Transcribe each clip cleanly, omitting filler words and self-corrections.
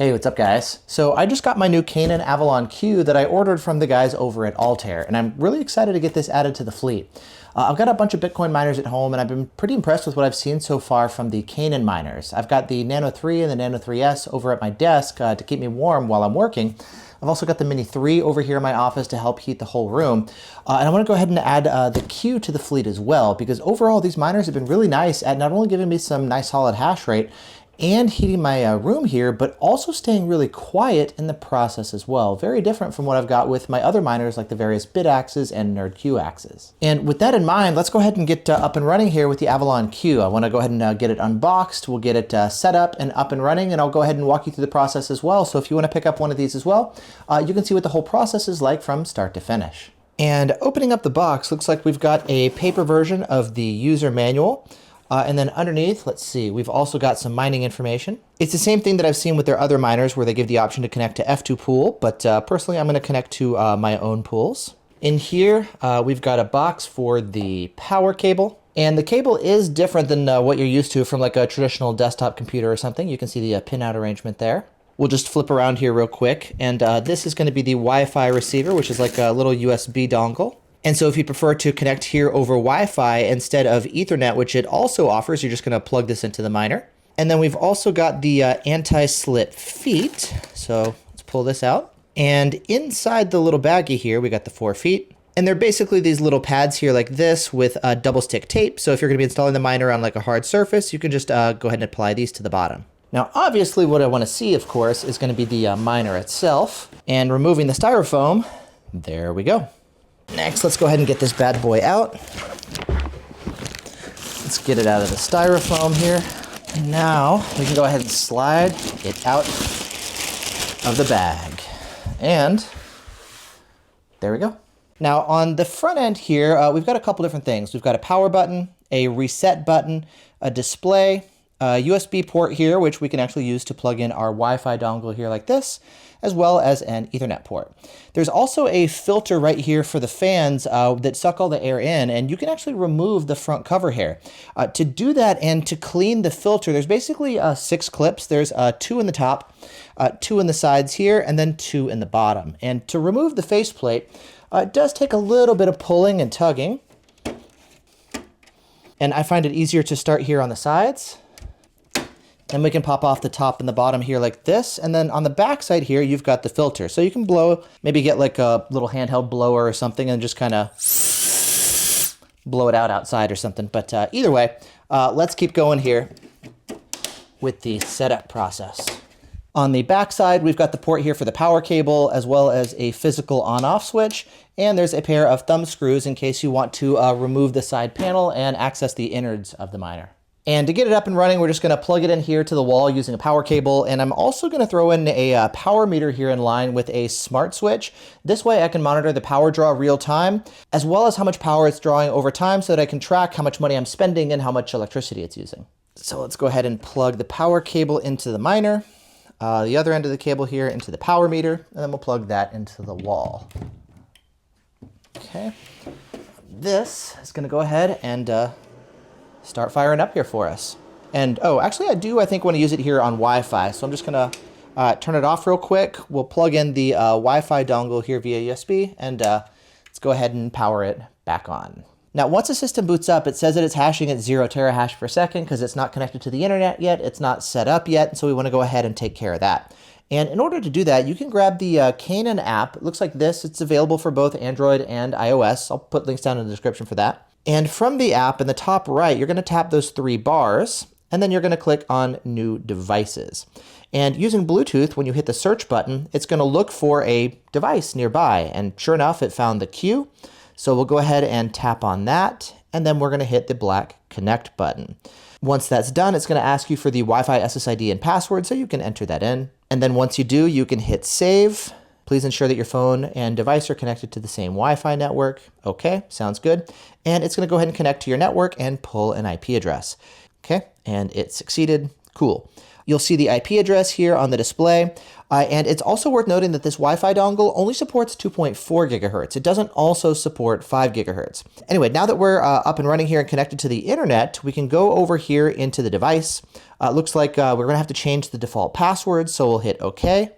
Hey, what's up guys? So I just got my new Canaan Avalon Q that I ordered from the guys over at Altair, and I'm really excited to get this added to the fleet. I've got a bunch of Bitcoin miners at home, and I've been pretty impressed with what I've seen so far from the Canaan miners. I've got the Nano 3 and the Nano 3S over at my desk to keep me warm while I'm working. I've also got the Mini 3 over here in my office to help heat the whole room. And I want to go ahead and add the Q to the fleet as well, because overall these miners have been really nice at not only giving me some nice solid hash rate, and heating my room here, but also staying really quiet in the process as well. Very different from what I've got with my other miners like the various BitAxes and NerdQaxes. And with that in mind, let's go ahead and get up and running here with the Avalon Q. I want to go ahead and get it unboxed. We'll get it set up and running, and I'll go ahead and walk you through the process as well. So if you want to pick up one of these as well, you can see what the whole process is like from start to finish. And opening up the box, looks like we've got a paper version of the user manual. And then underneath, let's see, we've also got some mining information. It's the same thing that I've seen with their other miners where they give the option to connect to F2 pool, but personally I'm going to connect to my own pools. In here, we've got a box for the power cable. And the cable is different than what you're used to from like a traditional desktop computer or something. You can see the pinout arrangement there. We'll just flip around here real quick. And this is going to be the Wi-Fi receiver, which is like a little USB dongle. And so if you prefer to connect here over Wi-Fi instead of Ethernet, which it also offers, you're just going to plug this into the miner. And then we've also got the anti-slip feet. So let's pull this out. And inside the little baggie here, we got the 4 feet. And they're basically these little pads here like this with double stick tape. So if you're going to be installing the miner on like a hard surface, you can just go ahead and apply these to the bottom. Now, obviously what I want to see, of course, is going to be the miner itself. And removing the styrofoam, there we go. Next, let's go ahead and get this bad boy out. Let's get it out of the styrofoam here. And now we can go ahead and slide it out of the bag. And there we go. Now on the front end here, we've got a couple different things. We've got a power button, a reset button, a display, a USB port here, which we can actually use to plug in our Wi-Fi dongle here like this, as well as an Ethernet port. There's also a filter right here for the fans that suck all the air in, and you can actually remove the front cover here. To do that and to clean the filter, there's basically 6 clips. There's 2 in the top, 2 in the sides here, and then 2 in the bottom. And to remove the faceplate, it does take a little bit of pulling and tugging. And I find it easier to start here on the sides. And we can pop off the top and the bottom here like this. And then on the back side here, you've got the filter. So you can blow, maybe get like a little handheld blower or something and just kind of blow it out outside or something. But either way, let's keep going here with the setup process. On the back side, we've got the port here for the power cable, as well as a physical on-off switch. And there's a pair of thumb screws in case you want to remove the side panel and access the innards of the miner. And to get it up and running, we're just going to plug it in here to the wall using a power cable. And I'm also going to throw in a power meter here in line with a smart switch. This way I can monitor the power draw real time, as well as how much power it's drawing over time so that I can track how much money I'm spending and how much electricity it's using. So let's go ahead and plug the power cable into the miner, the other end of the cable here into the power meter, and then we'll plug that into the wall. Okay. This is going to go ahead and start firing up here for us. And oh, actually I think want to use it here on Wi-Fi. So I'm just gonna turn it off real quick. We'll plug in the Wi-Fi dongle here via USB, and let's go ahead and power it back on. Now, once the system boots up, it says that it's hashing at 0 terahash per second because it's not connected to the internet yet. It's not set up yet. So we want to go ahead and take care of that. And in order to do that, you can grab the Canaan app. It looks like this. It's available for both Android and iOS. I'll put links down in the description for that. And from the app in the top right, you're going to tap those 3 bars, and then you're going to click on New Devices. And using Bluetooth, when you hit the search button, it's going to look for a device nearby. And sure enough, it found the Q. So we'll go ahead and tap on that, and then we're going to hit the black Connect button. Once that's done, it's going to ask you for the Wi-Fi SSID and password, so you can enter that in. And then once you do, you can hit Save. Please ensure that your phone and device are connected to the same Wi-Fi network. Okay, sounds good. And it's going to go ahead and connect to your network and pull an IP address. Okay, and it succeeded. Cool. You'll see the IP address here on the display. And it's also worth noting that this Wi-Fi dongle only supports 2.4 gigahertz. It doesn't also support 5 gigahertz. Anyway, now that we're up and running here and connected to the internet, we can go over here into the device. Looks like we're going to have to change the default password, so we'll hit OK.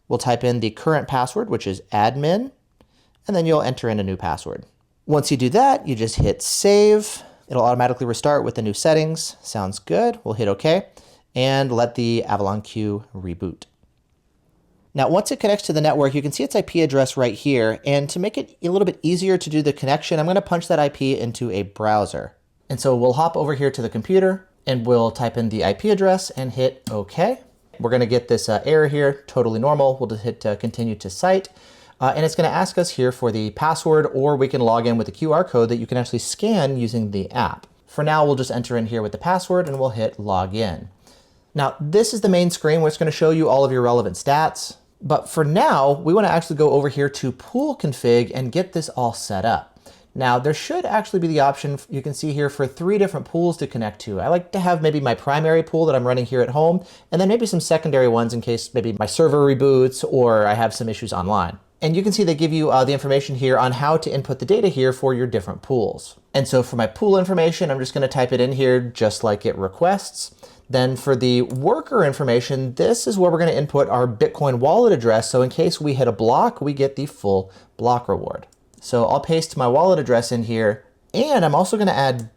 We'll type in the current password, which is admin, and then you'll enter in a new password. Once you do that, you just hit save. It'll automatically restart with the new settings. Sounds good. We'll hit OK and let the Avalon Q reboot. Now, once it connects to the network, you can see its IP address right here. And to make it a little bit easier to do the connection, I'm going to punch that IP into a browser. And so we'll hop over here to the computer and we'll type in the IP address and hit OK. We're going to get this error here, totally normal. We'll just hit continue to site. And it's going to ask us here for the password, or we can log in with the QR code that you can actually scan using the app. For now, we'll just enter in here with the password and we'll hit log in. Now, this is the main screen where it's going to show you all of your relevant stats. But for now, we want to actually go over here to pool config and get this all set up. Now, there should actually be the option you can see here for 3 different pools to connect to. I like to have maybe my primary pool that I'm running here at home, and then maybe some secondary ones in case maybe my server reboots or I have some issues online. And you can see they give you the information here on how to input the data here for your different pools. And so for my pool information, I'm just going to type it in here just like it requests. Then for the worker information, this is where we're going to input our Bitcoin wallet address. So in case we hit a block, we get the full block reward. So I'll paste my wallet address in here. And I'm also going to add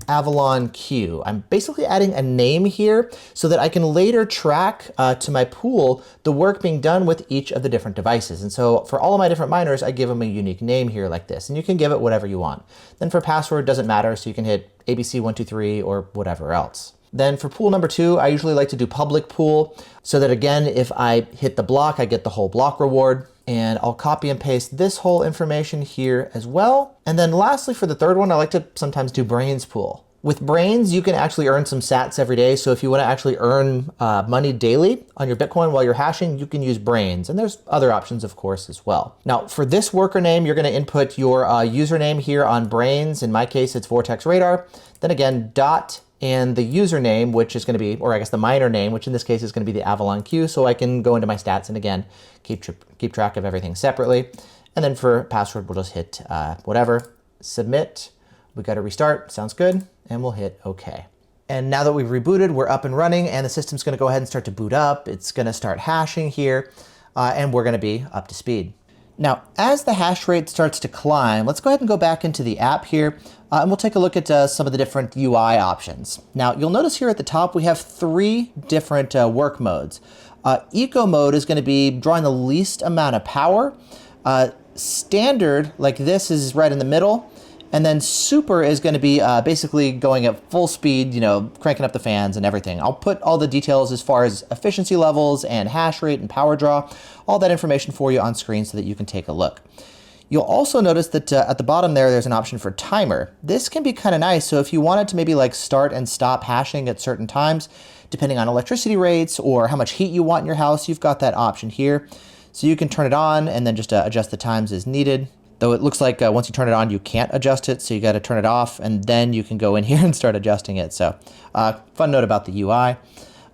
.Avalon Q. I'm basically adding a name here so that I can later track to my pool the work being done with each of the different devices. And so for all of my different miners, I give them a unique name here like this, and you can give it whatever you want. Then for password, doesn't matter. So you can hit ABC123 or whatever else. Then for pool number 2, I usually like to do public pool so that again, if I hit the block, I get the whole block reward. And I'll copy and paste this whole information here as well. And then lastly, for the third one, I like to sometimes do brains pool. With brains, you can actually earn some sats every day. So if you want to actually earn money daily on your Bitcoin while you're hashing, you can use brains. And there's other options, of course, as well. Now, for this worker name, you're going to input your username here on brains. In my case, it's Vortex Radar. Then again, dot and the username, which is going to be, or I guess the miner name, which in this case is going to be the Avalon Q. So I can go into my stats and again, keep track of everything separately. And then for password, we'll just hit whatever, submit. We got to restart, sounds good. And we'll hit OK. And now that we've rebooted, we're up and running and the system's going to go ahead and start to boot up. It's going to start hashing here and we're going to be up to speed. Now, as the hash rate starts to climb, let's go ahead and go back into the app here and we'll take a look at some of the different UI options. Now, you'll notice here at the top, we have 3 different work modes. Eco mode is going to be drawing the least amount of power. Standard, like this, is right in the middle. And then super is going to be basically going at full speed, you know, cranking up the fans and everything. I'll put all the details as far as efficiency levels and hash rate and power draw, all that information for you on screen so that you can take a look. You'll also notice that at the bottom there's an option for timer. This can be kind of nice. So if you wanted to maybe like start and stop hashing at certain times, depending on electricity rates or how much heat you want in your house, you've got that option here. So you can turn it on and then just adjust the times as needed. Though it looks like once you turn it on, you can't adjust it. So you got to turn it off and then you can go in here and start adjusting it. So fun note about the UI.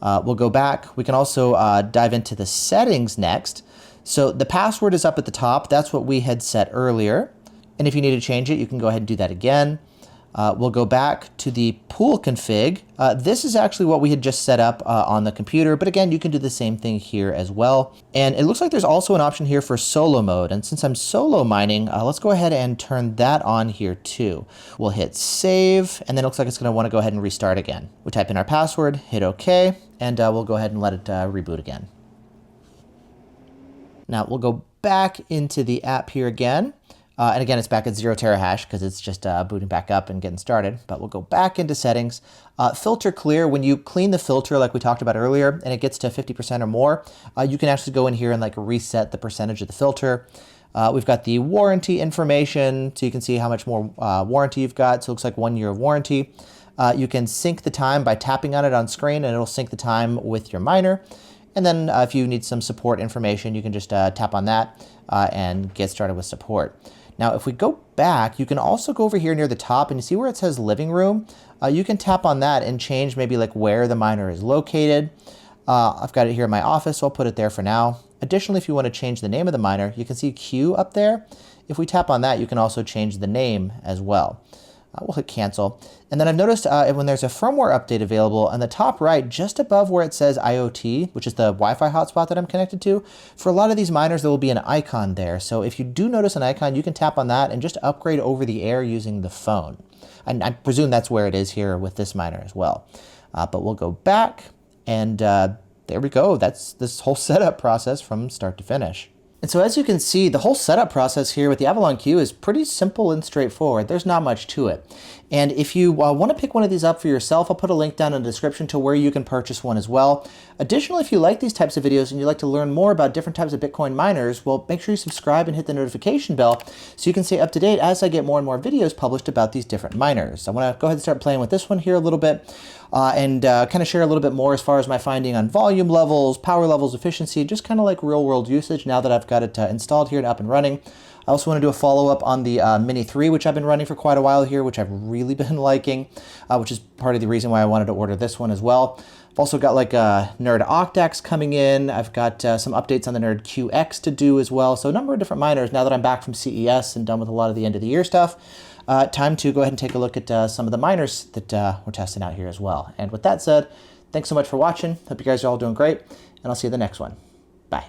We'll go back. We can also dive into the settings next. So the password is up at the top. That's what we had set earlier. And if you need to change it, you can go ahead and do that again. We'll go back to the pool config. This is actually what we had just set up on the computer, but again, you can do the same thing here as well. And it looks like there's also an option here for solo mode. And since I'm solo mining, let's go ahead and turn that on here too. We'll hit save, and then it looks like it's going to want to go ahead and restart again. We type in our password, hit OK, and we'll go ahead and let it reboot again. Now we'll go back into the app here again. And again, it's back at 0 terahash because it's just booting back up and getting started. But we'll go back into settings. Filter clear, when you clean the filter like we talked about earlier and it gets to 50% or more, you can actually go in here and like reset the percentage of the filter. We've got the warranty information, so you can see how much more warranty you've got. So it looks like 1 year of warranty. You can sync the time by tapping on it on screen and it'll sync the time with your miner. And then if you need some support information, you can just tap on that and get started with support. Now, if we go back, you can also go over here near the top and you see where it says living room. You can tap on that and change maybe like where the miner is located. I've got it here in my office, so I'll put it there for now. Additionally, if you want to change the name of the miner, you can see Q up there. If we tap on that, you can also change the name as well. We'll hit cancel. And then I've noticed when there's a firmware update available on the top right, just above where it says IoT, which is the Wi-Fi hotspot that I'm connected to, for a lot of these miners, there will be an icon there. So if you do notice an icon, you can tap on that and just upgrade over the air using the phone. And I presume that's where it is here with this miner as well. But we'll go back and there we go. That's this whole setup process from start to finish. And so as you can see, the whole setup process here with the Avalon Q is pretty simple and straightforward. There's not much to it. And if you want to pick one of these up for yourself, I'll put a link down in the description to where you can purchase one as well. Additionally, if you like these types of videos and you'd like to learn more about different types of Bitcoin miners, well, make sure you subscribe and hit the notification bell so you can stay up to date as I get more and more videos published about these different miners. I want to go ahead and start playing with this one here a little bit and kind of share a little bit more as far as my finding on volume levels, power levels, efficiency, just kind of like real world usage now that I've got it installed here and up and running. I also want to do a follow-up on the Mini 3, which I've been running for quite a while here, which I've really been liking, which is part of the reason why I wanted to order this one as well. I've also got like a Nerd Octax coming in. I've got some updates on the Nerd QX to do as well. So a number of different miners now that I'm back from CES and done with a lot of the end of the year stuff. Time to go ahead and take a look at some of the miners that we're testing out here as well. And with that said, thanks so much for watching. Hope you guys are all doing great, and I'll see you in the next one. Bye.